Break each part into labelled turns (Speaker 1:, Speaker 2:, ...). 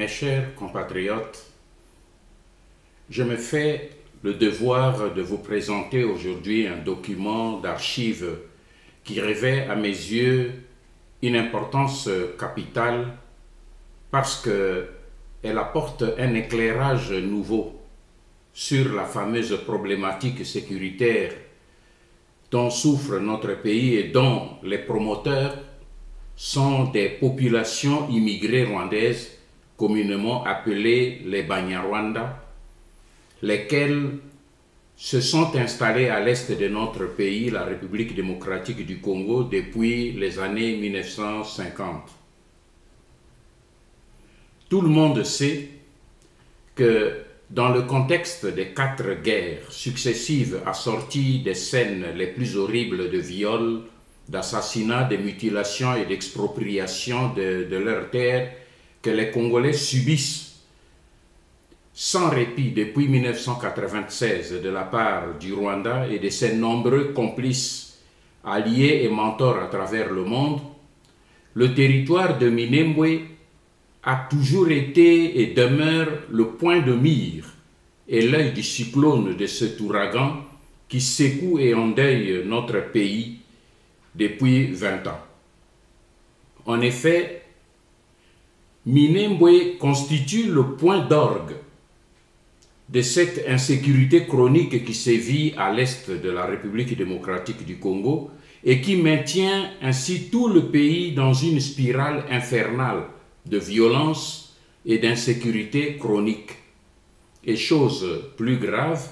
Speaker 1: Mes chers compatriotes, je me fais le devoir de vous présenter aujourd'hui un document d'archives qui revêt à mes yeux une importance capitale parce qu'elle apporte un éclairage nouveau sur la fameuse problématique sécuritaire dont souffre notre pays et dont les promoteurs sont des populations immigrées rwandaises communément appelées les Banyarwanda, lesquels se sont installés à l'est de notre pays, la République démocratique du Congo, depuis les années 1950. Tout le monde sait que dans le contexte des 4 guerres successives assorties des scènes les plus horribles de viol, d'assassinat, de mutilation et d'expropriation de leurs terres que les Congolais subissent sans répit depuis 1996 de la part du Rwanda et de ses nombreux complices, alliés et mentors à travers le monde, le territoire de Minembwe a toujours été et demeure le point de mire et l'œil du cyclone de cet ouragan qui secoue et endeuille notre pays depuis 20 ans. En effet, Minembwe constitue le point d'orgue de cette insécurité chronique qui sévit à l'est de la République démocratique du Congo et qui maintient ainsi tout le pays dans une spirale infernale de violence et d'insécurité chronique. Et chose plus grave,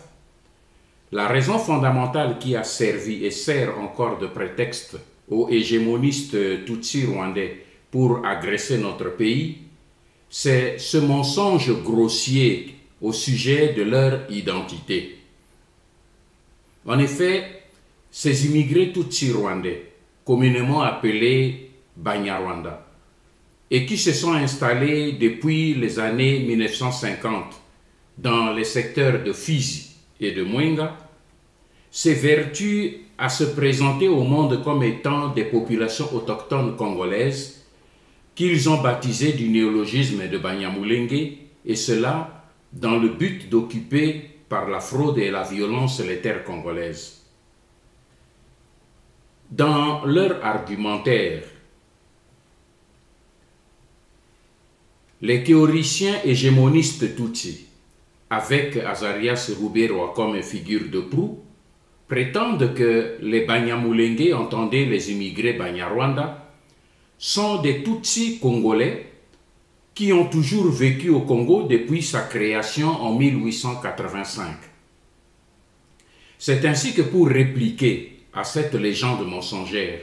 Speaker 1: la raison fondamentale qui a servi et sert encore de prétexte aux hégémonistes Tutsis rwandais pour agresser notre pays, c'est ce mensonge grossier au sujet de leur identité. En effet, ces immigrés Tutsis rwandais, communément appelés Banyarwanda, et qui se sont installés depuis les années 1950 dans les secteurs de Fizi et de Mwenga, s'évertuent à se présenter au monde comme étant des populations autochtones congolaises qu'ils ont baptisées du néologisme de Banyamulenge, et cela dans le but d'occuper par la fraude et la violence les terres congolaises. Dans leur argumentaire, les théoriciens hégémonistes Tutsis, avec Azarias Ruberwa comme figure de proue, prétendent que les Banyamulenge, entendez les immigrés Banyarwanda, sont des Tutsis congolais qui ont toujours vécu au Congo depuis sa création en 1885. C'est ainsi que pour répliquer à cette légende mensongère,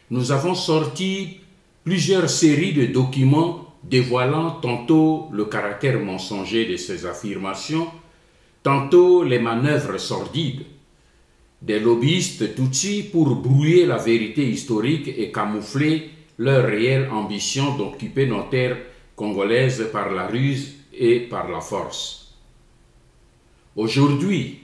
Speaker 1: nous avons sorti plusieurs séries de documents dévoilant tantôt le caractère mensonger de ces affirmations, tantôt les manœuvres sordides des lobbyistes Tutsis pour brouiller la vérité historique et camoufler leur réelle ambition d'occuper nos terres congolaises par la ruse et par la force. Aujourd'hui,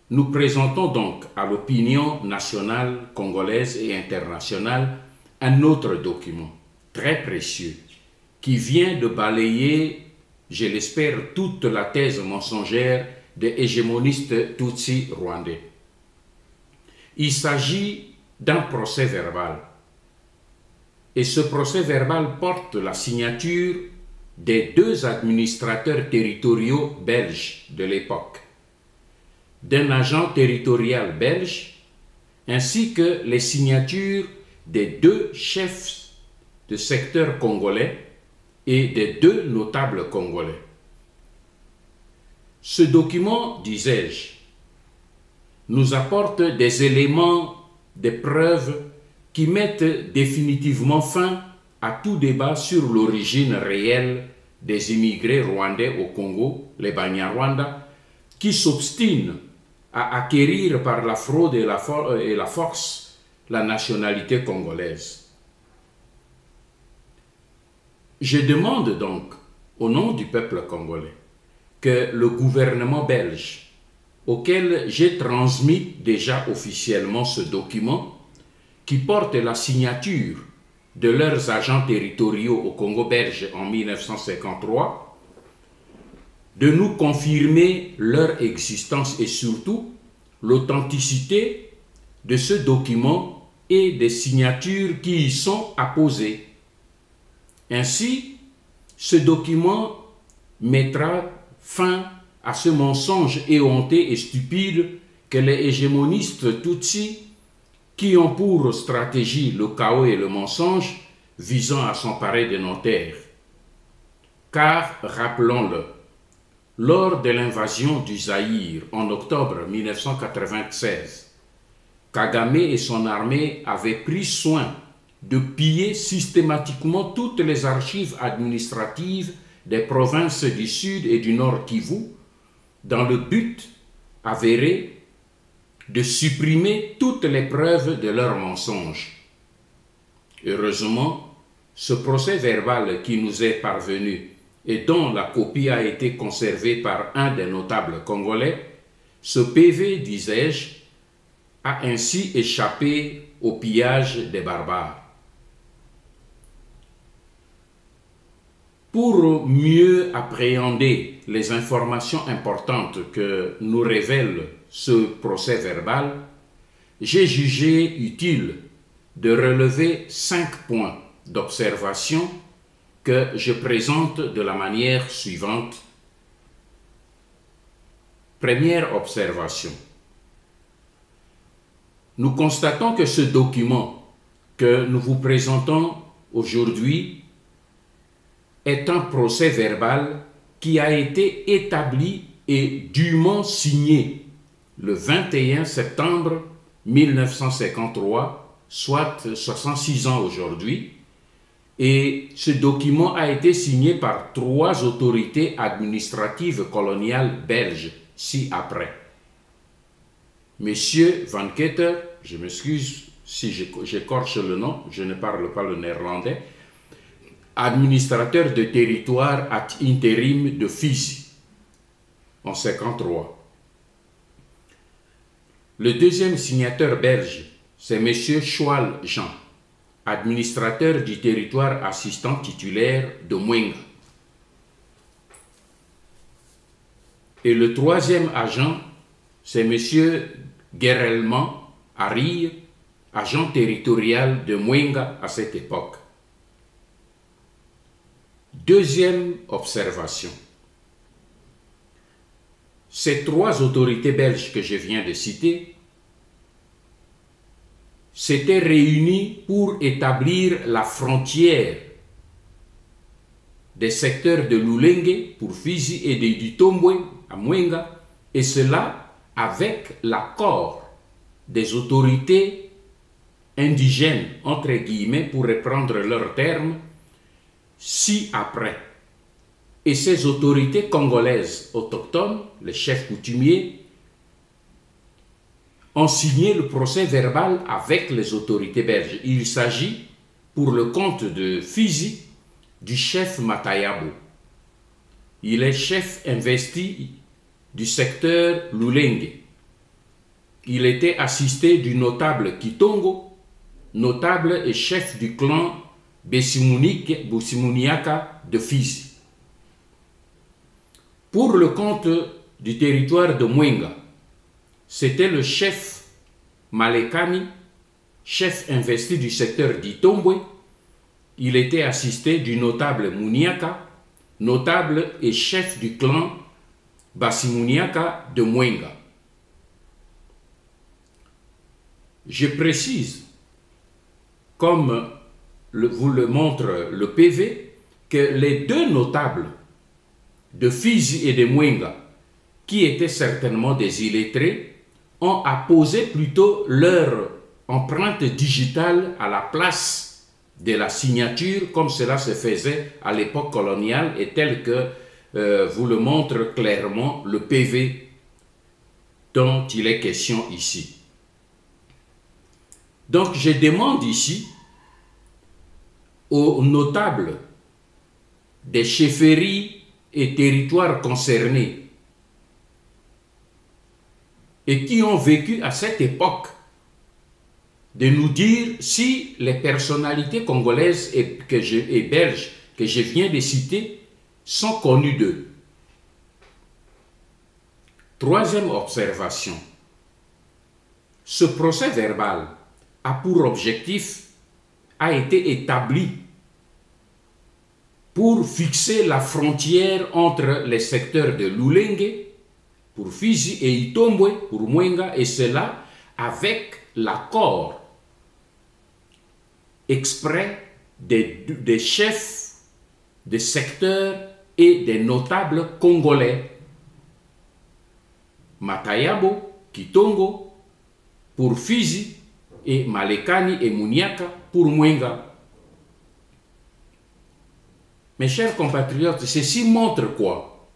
Speaker 1: nous présentons donc à l'opinion nationale congolaise et internationale un autre document très précieux qui vient de balayer, je l'espère, toute la thèse mensongère des hégémonistes Tutsis rwandais. Il s'agit d'un procès verbal. Et ce procès verbal porte la signature des 2 administrateurs territoriaux belges de l'époque, d'un agent territorial belge, ainsi que les signatures des 2 chefs de secteur congolais et des 2 notables congolais. Ce document, disais-je, nous apporte des éléments, des preuves qui mettent définitivement fin à tout débat sur l'origine réelle des immigrés rwandais au Congo, les Banyarwanda, qui s'obstinent à acquérir par la fraude et la force la nationalité congolaise. Je demande donc, au nom du peuple congolais, que le gouvernement belge, auquel j'ai transmis déjà officiellement ce document, qui porte la signature de leurs agents territoriaux au Congo belge en 1953, de nous confirmer leur existence et surtout l'authenticité de ce document et des signatures qui y sont apposées. Ainsi, ce document mettra fin à ce mensonge éhonté et stupide que les hégémonistes Tutsis, qui ont pour stratégie le chaos et le mensonge, visant à s'emparer de nos terres. Car, rappelons-le, lors de l'invasion du Zaïre en octobre 1996, Kagame et son armée avaient pris soin de piller systématiquement toutes les archives administratives des provinces du Sud et du Nord Kivu, dans le but avéré de supprimer toutes les preuves de leurs mensonges. Heureusement, ce procès verbal qui nous est parvenu et dont la copie a été conservée par un des notables congolais, ce PV, disais-je, a ainsi échappé au pillage des barbares. Pour mieux appréhender les informations importantes que nous révèle ce procès verbal, j'ai jugé utile de relever 5 points d'observation que je présente de la manière suivante. Première observation. Nous constatons que ce document que nous vous présentons aujourd'hui est un procès verbal qui a été établi et dûment signé le 21 septembre 1953, soit 66 ans aujourd'hui, et ce document a été signé par 3 autorités administratives coloniales belges ci-après. Monsieur Van Ketter, je m'excuse si j'écorche le nom, je ne parle pas le néerlandais, administrateur de territoire ad intérim de Fizi, en 1953. Le deuxième signateur belge, c'est M. Choual Jean, administrateur du territoire assistant titulaire de Mwenga. Et le troisième agent, c'est M. Guerelman Harry, agent territorial de Mwenga à cette époque. Deuxième observation. Ces 3 autorités belges que je viens de citer s'étaient réunies pour établir la frontière des secteurs de Lulenge pour Fizi et de Ditombwe à Mwenga, et cela avec l'accord des autorités indigènes, entre guillemets, pour reprendre leurs termes, ci-après. Et ces autorités congolaises autochtones, les chefs coutumiers, ont signé le procès verbal avec les autorités belges. Il s'agit, pour le compte de Fizi, du chef Matayabo. Il est chef investi du secteur Lulenge. Il était assisté du notable Kitongo, notable et chef du clan Bosimuniaka de Fizi. Pour le compte du territoire de Mwenga, c'était le chef Malekani, chef investi du secteur d'Itombwe. Il était assisté du notable Muniaka, notable et chef du clan Basimuniaka de Mwenga. Je précise, comme vous le montre le PV, que les 2 notables de Fizi et de Mwenga, qui étaient certainement des illettrés, ont apposé plutôt leur empreinte digitale à la place de la signature, comme cela se faisait à l'époque coloniale et tel que vous le montre clairement le PV dont il est question ici. Donc je demande ici aux notables des chefferies et territoires concernés et qui ont vécu à cette époque de nous dire si les personnalités congolaises et belges que je viens de citer sont connues d'eux. Troisième observation. Ce procès verbal a été établi pour fixer la frontière entre les secteurs de Lulenge pour Fizi et Itombwe pour Mwenga, et cela avec l'accord exprès des chefs de secteurs et des notables congolais. Matayabo, Kitongo pour Fizi et Malekani et Muniaka pour Mwenga. Mes chers compatriotes, ceci montre quoi?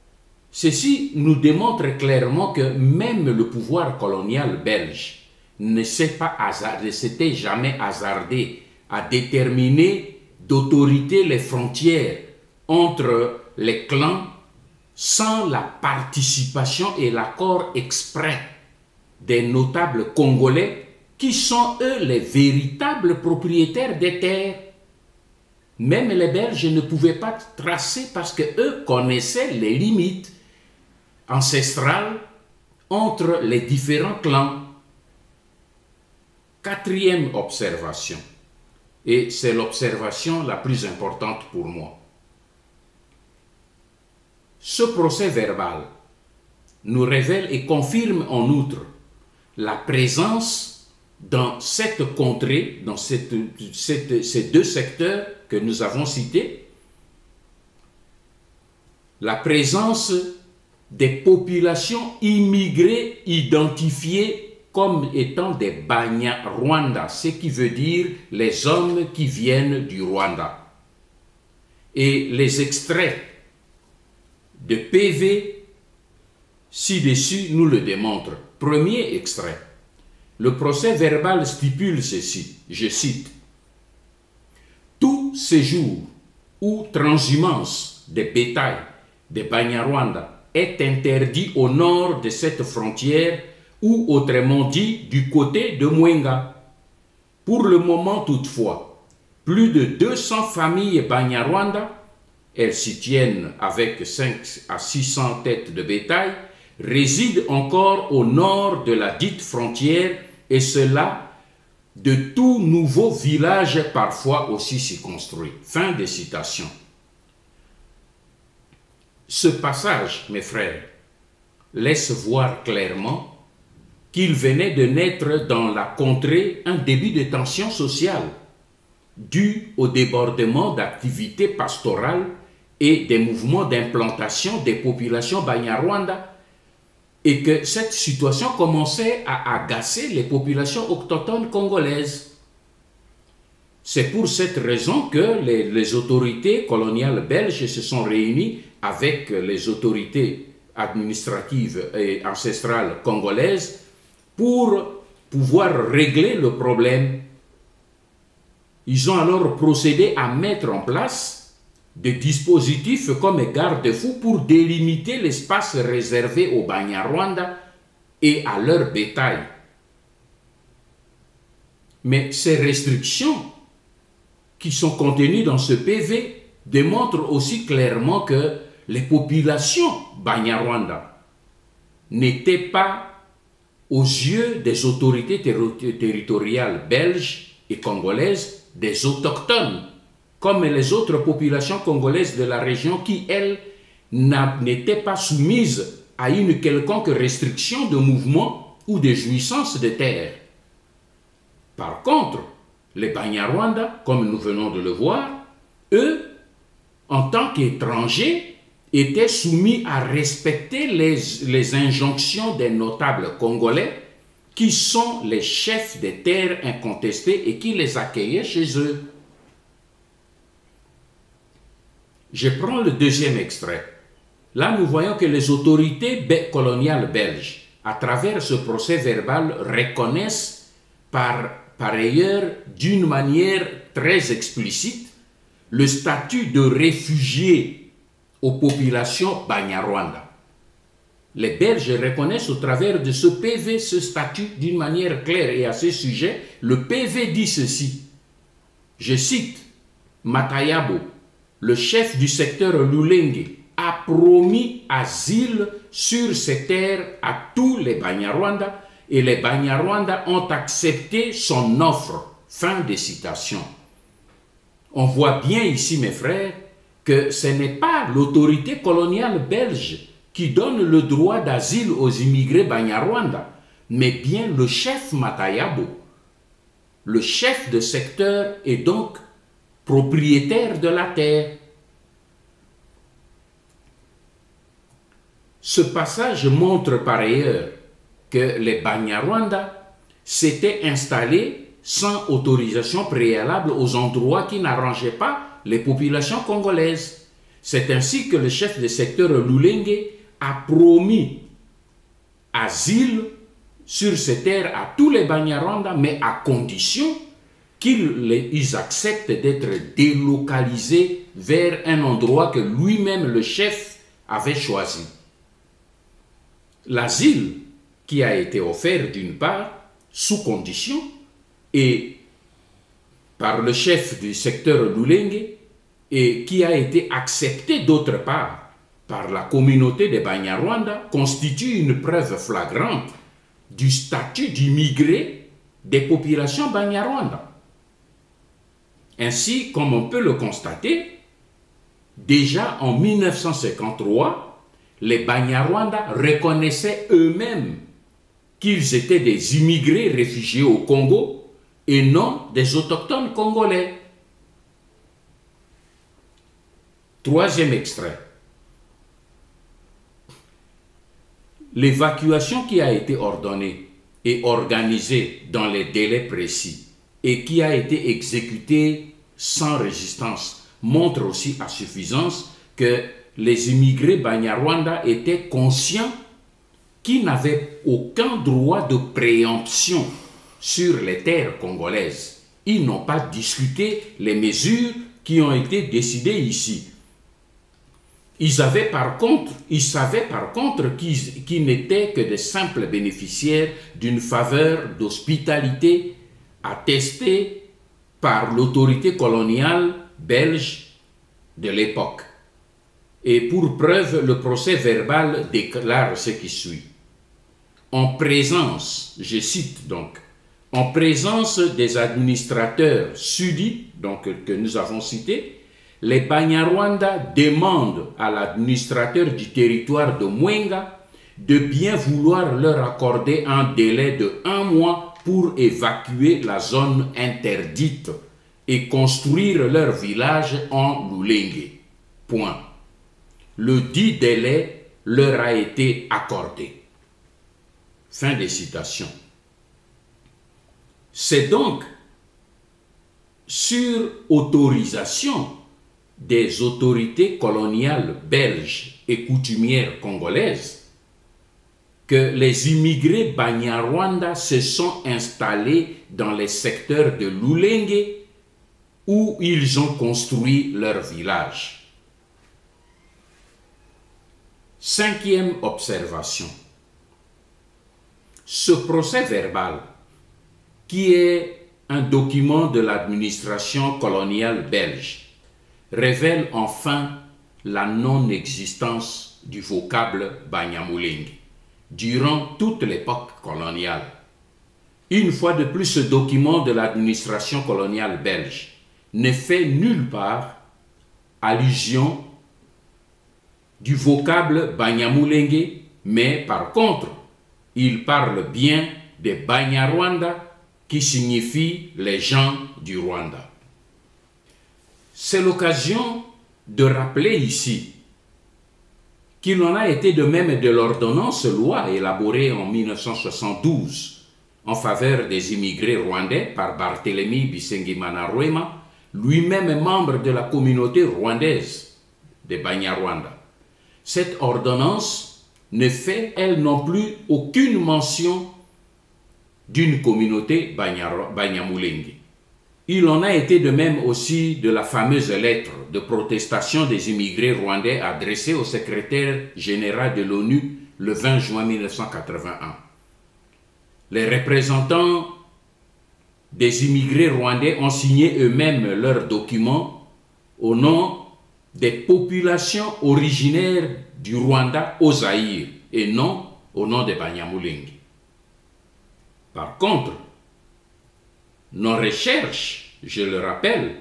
Speaker 1: Ceci nous démontre clairement que même le pouvoir colonial belge ne s'était jamais hasardé à déterminer d'autorité les frontières entre les clans sans la participation et l'accord exprès des notables congolais qui sont eux les véritables propriétaires des terres. Même les Belges ne pouvaient pas tracer parce qu'eux connaissaient les limites ancestrales entre les différents clans. Quatrième observation, et c'est l'observation la plus importante pour moi. Ce procès verbal nous révèle et confirme en outre la présence dans cette contrée, dans ces deux secteurs que nous avons cités, la présence des populations immigrées identifiées comme étant des Banyarwanda, ce qui veut dire les hommes qui viennent du Rwanda. Et les extraits de PV ci-dessus nous le démontrent. Premier extrait. Le procès verbal stipule ceci, je cite: tout séjour ou transhumance des bétails des Banyarwanda est interdit au nord de cette frontière ou autrement dit du côté de Mwenga. Pour le moment toutefois, plus de 200 familles Banyarwanda, elles s'y tiennent avec 5 à 600 têtes de bétail, résident encore au nord de la dite frontière, et cela de tout nouveaux villages parfois aussi s'y construits. Fin de citation. Ce passage, mes frères, laisse voir clairement qu'il venait de naître dans la contrée un début de tension sociale dû au débordement d'activités pastorales et des mouvements d'implantation des populations Banyarwanda, et que cette situation commençait à agacer les populations autochtones congolaises. C'est pour cette raison que les autorités coloniales belges se sont réunies avec les autorités administratives et ancestrales congolaises pour pouvoir régler le problème. Ils ont alors procédé à mettre en place des dispositifs comme garde-fous pour délimiter l'espace réservé aux Banyarwanda et à leur bétail. Mais ces restrictions qui sont contenues dans ce PV démontrent aussi clairement que les populations Banyarwanda n'étaient pas aux yeux des autorités territoriales belges et congolaises des autochtones, comme les autres populations congolaises de la région qui, elles, n'étaient pas soumises à une quelconque restriction de mouvement ou de jouissance de terre. Par contre, les Banyarwanda, comme nous venons de le voir, eux, en tant qu'étrangers, étaient soumis à respecter les injonctions des notables congolais qui sont les chefs des terres incontestés et qui les accueillaient chez eux. Je prends le deuxième extrait. Là, nous voyons que les autorités coloniales belges, à travers ce procès verbal, reconnaissent par ailleurs, d'une manière très explicite, le statut de réfugié aux populations Banyarwanda. Les Belges reconnaissent au travers de ce PV ce statut d'une manière claire et à ce sujet. Le PV dit ceci, je cite, Matayabo, le chef du secteur Lulenge, a promis asile sur ces terres à tous les Banyarwanda et les Banyarwanda ont accepté son offre. Fin de citation. On voit bien ici, mes frères, que ce n'est pas l'autorité coloniale belge qui donne le droit d'asile aux immigrés Banyarwanda, mais bien le chef Matayabo. Le chef de secteur est donc propriétaire de la terre. Ce passage montre par ailleurs que les Banyarwanda s'étaient installés sans autorisation préalable aux endroits qui n'arrangeaient pas les populations congolaises. C'est ainsi que le chef de secteur Lulenge a promis asile sur ces terres à tous les Banyarwanda, mais à condition qu'ils acceptent d'être délocalisés vers un endroit que lui-même, le chef, avait choisi. L'asile qui a été offert d'une part, sous condition, et par le chef du secteur Lulenge, et qui a été accepté d'autre part par la communauté des Banyarwanda, constitue une preuve flagrante du statut d'immigré des populations Banyarwanda. Ainsi, comme on peut le constater, déjà en 1953, les Banyarwanda reconnaissaient eux-mêmes qu'ils étaient des immigrés réfugiés au Congo et non des autochtones congolais. Troisième extrait. L'évacuation qui a été ordonnée et organisée dans les délais précis et qui a été exécutée sans résistance montre aussi à suffisance que les immigrés Banyarwanda étaient conscients qu'ils n'avaient aucun droit de préemption sur les terres congolaises. Ils n'ont pas discuté les mesures qui ont été décidées ici. Ils savaient par contre qu'ils n'étaient que de simples bénéficiaires d'une faveur d'hospitalité attestée par l'autorité coloniale belge de l'époque. Et pour preuve, le procès verbal déclare ce qui suit. En présence, je cite donc, en présence des administrateurs sudis, donc que nous avons cités, les Banyarwanda demandent à l'administrateur du territoire de Mwenga de bien vouloir leur accorder un délai de 1 mois pour évacuer la zone interdite et construire leur village en Lulenge. Point. Le dit délai leur a été accordé. Fin de citation. C'est donc sur autorisation des autorités coloniales belges et coutumières congolaises que les immigrés Banyarwanda se sont installés dans les secteurs de Lulenge où ils ont construit leur village. Cinquième observation. Ce procès verbal, qui est un document de l'administration coloniale belge, révèle enfin la non-existence du vocable Banyamulenge durant toute l'époque coloniale. Une fois de plus, ce document de l'administration coloniale belge ne fait nulle part allusion du vocable Banyamulenge, mais par contre, il parle bien des Banyarwanda qui signifie les gens du Rwanda. C'est l'occasion de rappeler ici qu'il en a été de même de l'ordonnance loi élaborée en 1972 en faveur des immigrés rwandais par Barthélemy Bisengimana Rwema, lui-même membre de la communauté rwandaise des Banyarwanda. Cette ordonnance ne fait, elle non plus, aucune mention d'une communauté Banyamulenge. Il en a été de même aussi de la fameuse lettre de protestation des immigrés rwandais adressée au secrétaire général de l'ONU le 20 juin 1981. Les représentants des immigrés rwandais ont signé eux-mêmes leurs documents au nom des populations originaires du Rwanda au Zaïre et non au nom des Banyamulenge. Par contre, nos recherches, je le rappelle,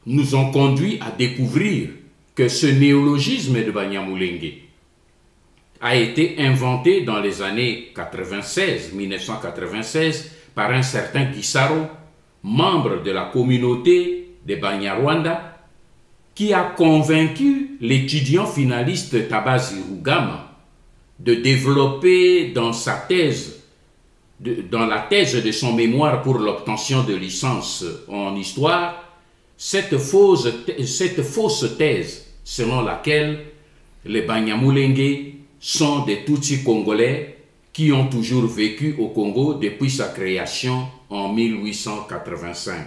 Speaker 1: nous ont conduit à découvrir que ce néologisme de Banyamulenge a été inventé dans les années 1996, par un certain Gisaro, membre de la communauté des Banyarwanda, qui a convaincu l'étudiant finaliste Tabazi Rugama de développer dans la thèse de son mémoire pour l'obtention de licence en histoire, cette fausse thèse selon laquelle les Banyamulenge sont des Tutsis congolais qui ont toujours vécu au Congo depuis sa création en 1885.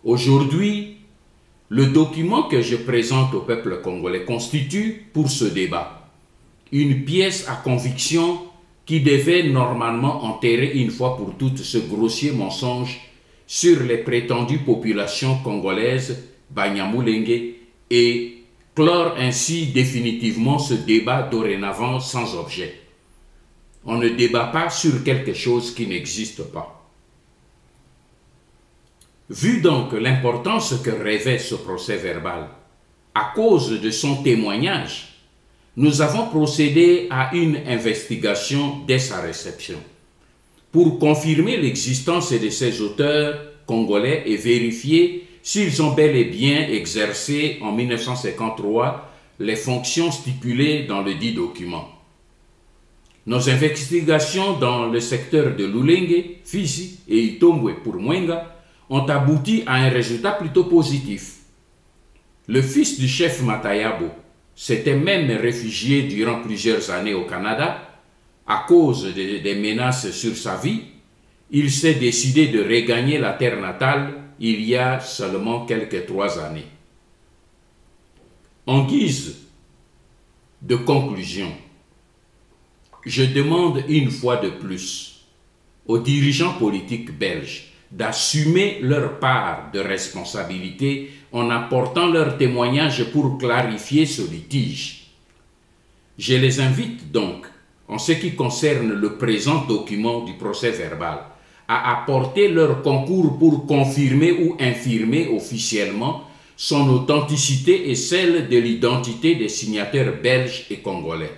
Speaker 1: Aujourd'hui, le document que je présente au peuple congolais constitue, pour ce débat, une pièce à conviction qui devait normalement enterrer une fois pour toutes ce grossier mensonge sur les prétendues populations congolaises, Banyamulenge, et clore ainsi définitivement ce débat dorénavant sans objet. On ne débat pas sur quelque chose qui n'existe pas. Vu donc l'importance que revêt ce procès verbal, à cause de son témoignage, nous avons procédé à une investigation dès sa réception pour confirmer l'existence de ces auteurs congolais et vérifier s'ils ont bel et bien exercé en 1953 les fonctions stipulées dans le dit document. Nos investigations dans le secteur de Lulenge, Fizi et Itombwe pour Mwenga ont abouti à un résultat plutôt positif. Le fils du chef Matayabo s'était même réfugié durant plusieurs années au Canada à cause des menaces sur sa vie. Il s'est décidé de regagner la terre natale il y a seulement quelques 3 années. En guise de conclusion, je demande une fois de plus aux dirigeants politiques belges d'assumer leur part de responsabilité en apportant leur témoignage pour clarifier ce litige. Je les invite donc, en ce qui concerne le présent document du procès verbal, à apporter leur concours pour confirmer ou infirmer officiellement son authenticité et celle de l'identité des signataires belges et congolais.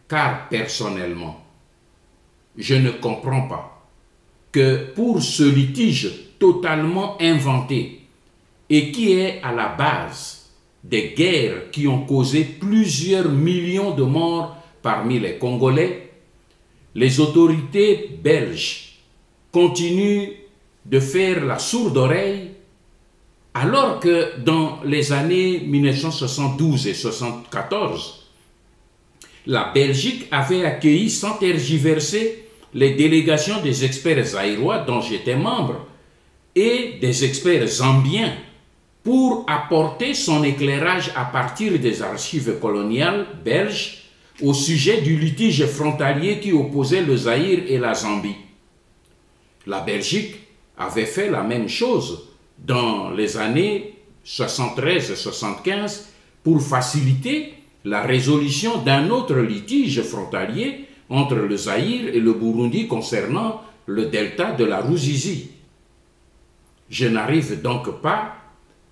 Speaker 1: Car personnellement, je ne comprends pas que pour ce litige totalement inventé et qui est à la base des guerres qui ont causé plusieurs millions de morts parmi les Congolais, les autorités belges continuent de faire la sourde oreille alors que dans les années 1972 et 1974, la Belgique avait accueilli sans tergiverser les délégations des experts zaïrois dont j'étais membre et des experts zambiens pour apporter son éclairage à partir des archives coloniales belges au sujet du litige frontalier qui opposait le Zaïre et la Zambie. La Belgique avait fait la même chose dans les années 73-75 pour faciliter la résolution d'un autre litige frontalier entre le Zaïre et le Burundi concernant le delta de la Ruzizi. Je n'arrive donc pas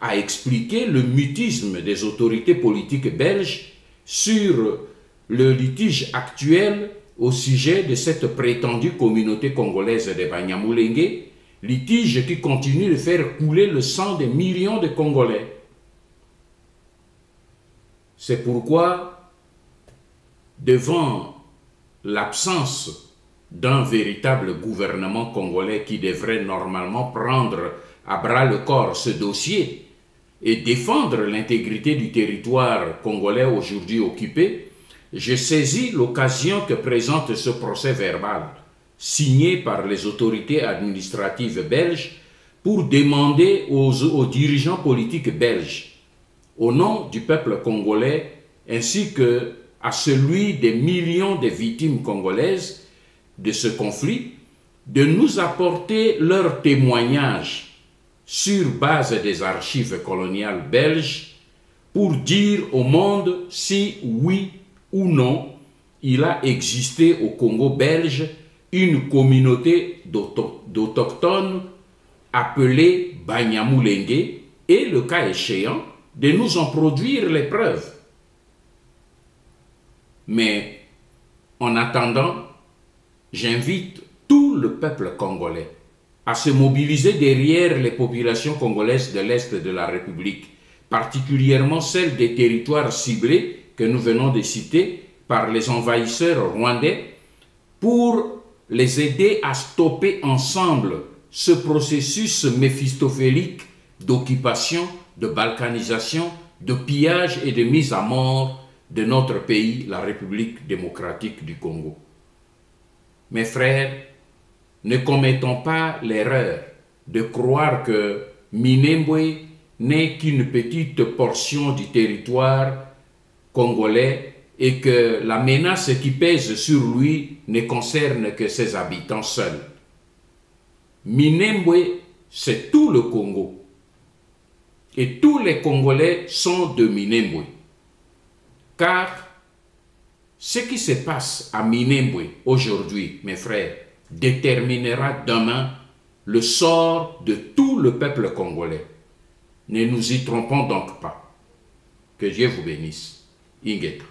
Speaker 1: à expliquer le mutisme des autorités politiques belges sur le litige actuel au sujet de cette prétendue communauté congolaise des Banyamulenge, litige qui continue de faire couler le sang des millions de Congolais. C'est pourquoi, devant l'absence d'un véritable gouvernement congolais qui devrait normalement prendre à bras le corps ce dossier et défendre l'intégrité du territoire congolais aujourd'hui occupé, je saisis l'occasion que présente ce procès verbal, signé par les autorités administratives belges, pour demander aux dirigeants politiques belges, au nom du peuple congolais, ainsi que à celui des millions de victimes congolaises de ce conflit, de nous apporter leurs témoignages sur base des archives coloniales belges pour dire au monde si oui ou non il a existé au Congo belge une communauté d'autochtones appelée Banyamulenge et, le cas échéant, de nous en produire les preuves. Mais en attendant, j'invite tout le peuple congolais à se mobiliser derrière les populations congolaises de l'Est de la République, particulièrement celles des territoires ciblés que nous venons de citer par les envahisseurs rwandais, pour les aider à stopper ensemble ce processus méphistophélique d'occupation, de balkanisation, de pillage et de mise à mort de notre pays, la République démocratique du Congo. Mes frères, ne commettons pas l'erreur de croire que Minembwe n'est qu'une petite portion du territoire congolais et que la menace qui pèse sur lui ne concerne que ses habitants seuls. Minembwe, c'est tout le Congo. Et tous les Congolais sont de Minembwe. Car ce qui se passe à Minembwe aujourd'hui, mes frères, déterminera demain le sort de tout le peuple congolais. Ne nous y trompons donc pas. Que Dieu vous bénisse. Ingeta.